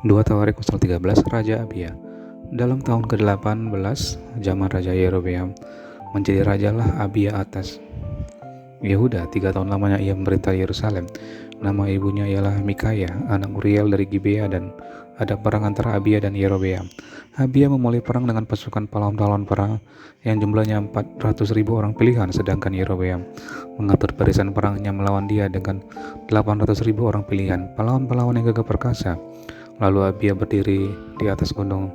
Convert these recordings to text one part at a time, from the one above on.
2 Tawarik pasal 13, Raja Abia. Dalam tahun ke-18 zaman Raja Yerobeam, menjadi rajalah Abia atas Yehuda. 3 tahun lamanya ia memerintah Yerusalem. Nama ibunya ialah Mikaya, anak Uriel dari Gibea, dan ada perang antara Abia dan Yerobeam. Abia memulai perang dengan pasukan pahlawan-pahlawan perang yang jumlahnya 400.000 orang pilihan, sedangkan Yerobeam mengatur barisan perangnya melawan dia dengan 800.000 orang pilihan, pahlawan-pahlawan yang gagah perkasa. Lalu Abia berdiri di atas gunung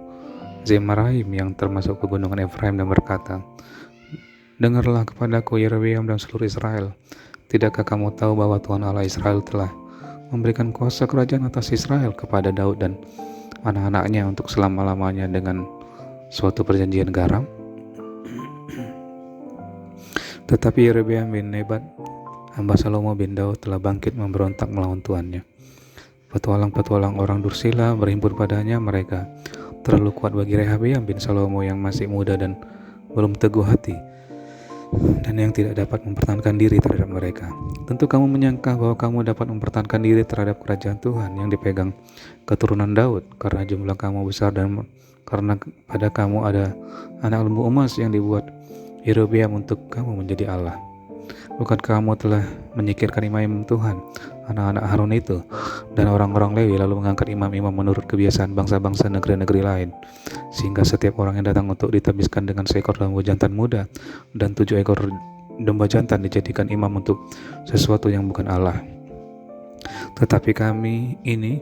Zemaraim yang termasuk pegunungan Efraim dan berkata, "Dengarlah kepadaku, Yerobeam dan seluruh Israel. Tidakkah kamu tahu bahwa Tuhan Allah Israel telah memberikan kuasa kerajaan atas Israel kepada Daud dan anak-anaknya untuk selama-lamanya dengan suatu perjanjian garam? Tetapi Yerobeam bin Nebat, hamba Salomo bin Daud, telah bangkit memberontak melawan tuannya. Petualang-petualang orang Dursila berhimpun padanya. Mereka terlalu kuat bagi Rehabeam bin Salomo yang masih muda dan belum teguh hati, dan yang tidak dapat mempertahankan diri terhadap mereka. Tentu kamu menyangka bahwa kamu dapat mempertahankan diri terhadap kerajaan Tuhan yang dipegang keturunan Daud, karena jumlah kamu besar dan karena pada kamu ada anak lembu emas yang dibuat Yerobeam untuk kamu menjadi Allah. Bukankah kamu telah menyingkirkan imam Tuhan, anak-anak Harun itu, dan orang-orang Lewi, lalu mengangkat imam-imam menurut kebiasaan bangsa-bangsa negeri-negeri lain, sehingga setiap orang yang datang untuk ditabiskan dengan seekor lembu jantan muda dan 7 ekor domba jantan dijadikan imam untuk sesuatu yang bukan Allah. Tetapi kami ini,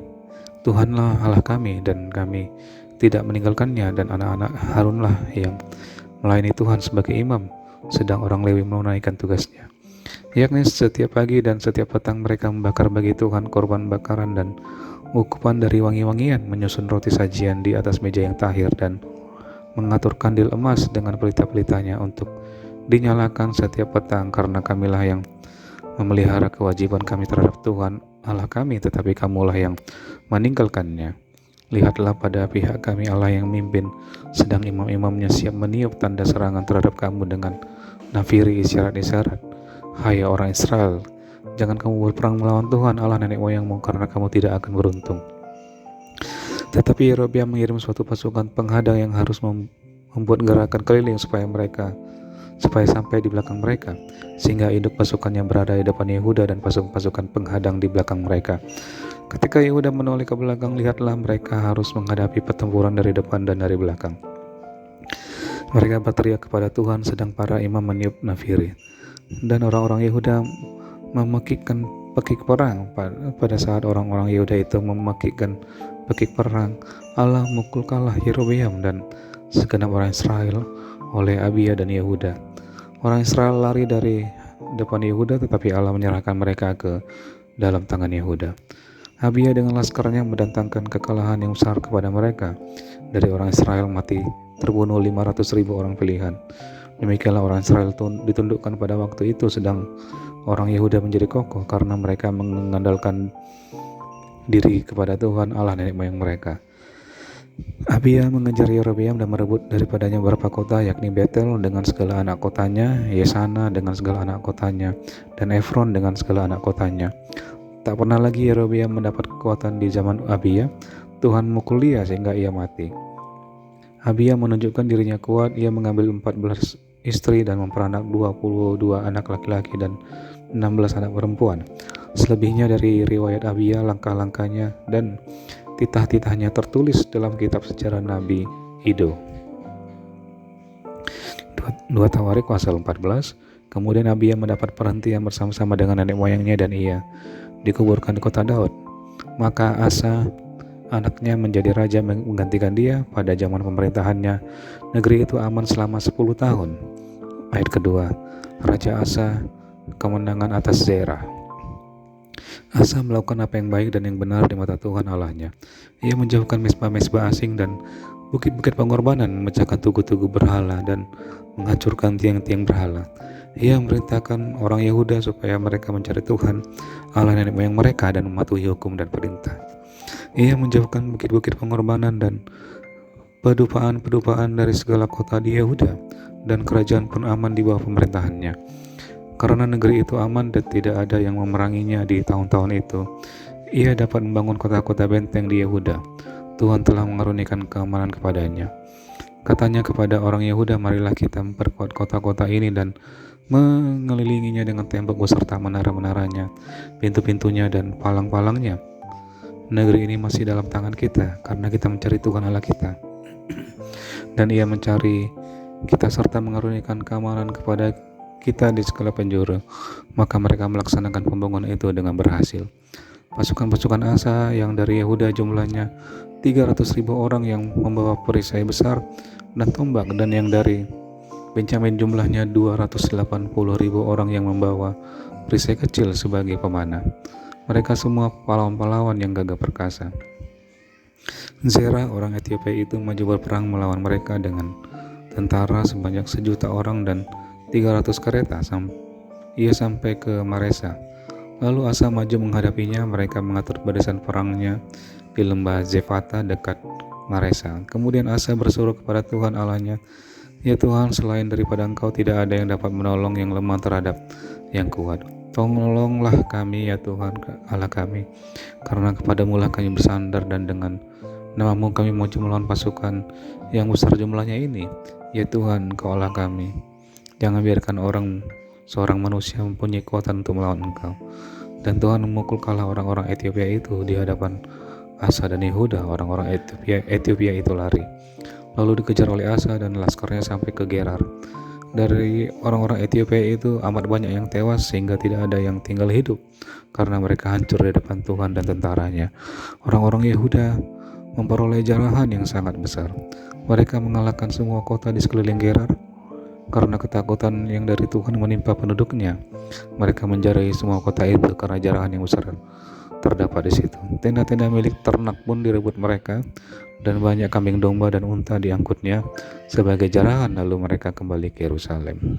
Tuhanlah Allah kami, dan kami tidak meninggalkannya, dan anak-anak Harunlah yang melayani Tuhan sebagai imam, sedang orang Lewi menunaikan tugasnya, yakni setiap pagi dan setiap petang mereka membakar bagi Tuhan korban bakaran dan ukupan dari wangi-wangian, menyusun roti sajian di atas meja yang tahir, dan mengatur kandil emas dengan pelita-pelitanya untuk dinyalakan setiap petang, karena kamilah yang memelihara kewajiban kami terhadap Tuhan Allah kami, tetapi kamulah yang meninggalkannya. Lihatlah pada pihak kami Allah yang memimpin, sedang imam-imamnya siap meniup tanda serangan terhadap kamu dengan nafiri isyarat-isyarat. Hai orang Israel, jangan kamu berperang melawan Tuhan Allah nenek moyangmu, karena kamu tidak akan beruntung." Tetapi Yerobeam mengirim suatu pasukan penghadang yang harus membuat gerakan keliling supaya sampai di belakang mereka, sehingga induk pasukannya berada di depan Yehuda dan pasukan penghadang di belakang mereka. Ketika Yehuda menoleh ke belakang, lihatlah mereka harus menghadapi pertempuran dari depan dan dari belakang. Mereka berteriak kepada Tuhan, sedang para imam meniup nafiri. Dan orang-orang Yehuda memekikkan pekik perang. Pada saat orang-orang Yehuda itu memekikkan pekik perang, Allah mukul kalah Yerobeam dan segenap orang Israel oleh Abia dan Yehuda. Orang Israel lari dari depan Yehuda, tetapi Allah menyerahkan mereka ke dalam tangan Yehuda. Abia dengan laskarnya mendatangkan kekalahan yang besar kepada mereka. Dari orang Israel mati terbunuh 500.000 orang pilihan. Demikianlah orang Israel ditundukkan pada waktu itu, sedang orang Yehuda menjadi kokoh karena mereka mengandalkan diri kepada Tuhan Allah nenek moyang mereka. Abia mengejar Yerobeam dan merebut daripadanya beberapa kota, yakni Betel dengan segala anak kotanya, Yesana dengan segala anak kotanya, dan Efron dengan segala anak kotanya. Tak pernah lagi Yerobeam mendapat kekuatan di zaman Abia. Tuhan memukul dia sehingga ia mati. Abia menunjukkan dirinya kuat. Ia mengambil 14 istri dan memperanak 22 anak laki-laki dan 16 anak perempuan. Selebihnya dari riwayat Abia, langkah-langkahnya dan titah-titahnya tertulis dalam kitab sejarah Nabi Ido. 2 Tawarik pasal 14. Kemudian Abia mendapat perhentian bersama-sama dengan nenek moyangnya, dan ia dikuburkan di kota Daud. Maka Asa anaknya menjadi raja menggantikan dia. Pada zaman pemerintahannya, negeri itu aman selama 10 tahun. Ayat kedua, Raja Asa, kemenangan atas Zerah. Asa melakukan apa yang baik dan yang benar di mata Tuhan Allahnya. Ia menjauhkan mesbah-mesbah asing dan bukit-bukit pengorbanan, memecahkan tugu-tugu berhala dan menghancurkan tiang-tiang berhala. Ia memerintahkan orang Yehuda supaya mereka mencari Tuhan Allah nenek moyang mereka dan mematuhi hukum dan perintah. Ia menjauhkan bukit-bukit pengorbanan dan pedupaan-pedupaan dari segala kota di Yehuda, dan kerajaan pun aman di bawah pemerintahannya. Karena negeri itu aman dan tidak ada yang memeranginya di tahun-tahun itu, Ia dapat membangun kota-kota benteng di Yehuda. Tuhan telah mengaruniakan keamanan kepadanya. Katanya kepada orang Yehuda, marilah kita memperkuat kota-kota ini dan mengelilinginya dengan tembok beserta menara-menaranya, pintu-pintunya dan palang-palangnya. Negeri ini masih dalam tangan kita, karena kita mencari Tuhan Allah kita. Dan ia mencari kita serta mengaruniakan keamanan kepada kita di segala penjuru. Maka mereka melaksanakan pembangunan itu dengan berhasil. Pasukan-pasukan Asa yang dari Yehuda jumlahnya 300.000 orang yang membawa perisai besar dan tombak, dan yang dari Benyamin jumlahnya 280.000 orang yang membawa perisai kecil sebagai pemanah. Mereka semua pahlawan-pahlawan yang gagah perkasa. Zerah orang Ethiopia itu maju berperang melawan mereka dengan tentara sebanyak 1.000.000 orang dan 300 kereta. Ia sampai ke Maresa. Lalu Asa maju menghadapinya. Mereka mengatur barisan perangnya di lembah Zefata dekat Maresa. Kemudian Asa berseru kepada Tuhan Allahnya, ya Tuhan, selain daripada Engkau tidak ada yang dapat menolong yang lemah terhadap yang kuat. Tolonglah kami ya Tuhan Allah kami, karena kepadamu lah kami bersandar, dan dengan Namamu kami maju melawan pasukan yang besar jumlahnya ini. Ya Tuhan, Engkau Allah kami. Jangan biarkan seorang manusia mempunyai kekuatan untuk melawan Engkau. Dan Tuhan memukul kalah orang-orang Ethiopia itu di hadapan Asa dan Yehuda. Orang-orang Ethiopia itu lari, lalu dikejar oleh Asa dan laskarnya sampai ke Gerar. Dari orang-orang Ethiopia itu amat banyak yang tewas, sehingga tidak ada yang tinggal hidup, karena mereka hancur di depan Tuhan dan tentaranya. Orang-orang Yehuda memperoleh jarahan yang sangat besar. Mereka mengalahkan semua kota di sekeliling Gerar. Karena ketakutan yang dari Tuhan menimpa penduduknya, mereka menjarahi semua kota itu karena jarahan yang besar terdapat di situ. Tenda-tenda milik ternak pun direbut mereka, dan banyak kambing domba dan unta diangkutnya sebagai jarahan. Lalu mereka kembali ke Yerusalem.